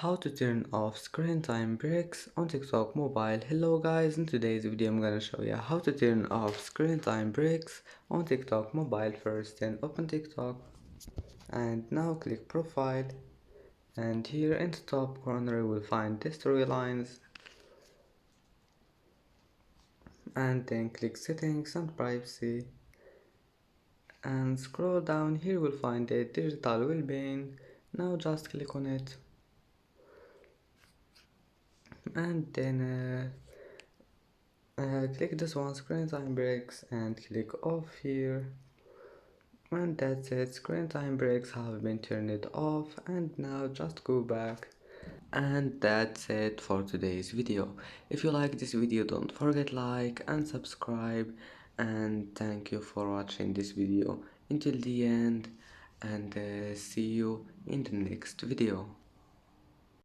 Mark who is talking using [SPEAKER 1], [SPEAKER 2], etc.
[SPEAKER 1] How to turn off screen time breaks on TikTok mobile. Hello guys, in today's video I'm gonna show you how to turn off screen time breaks on TikTok mobile. First, then open TikTok and now click profile, and here in the top corner you will find the storylines, and then click settings and privacy, and scroll down. Here you will find the digital well-being. Now just click on it, and then click this one, screen time breaks, and click off here, and that's it. Screen time breaks have been turned off, and now just go back. And that's it for today's video. If you like this video, don't forget like and subscribe, and thank you for watching this video until the end, and see you in the next video.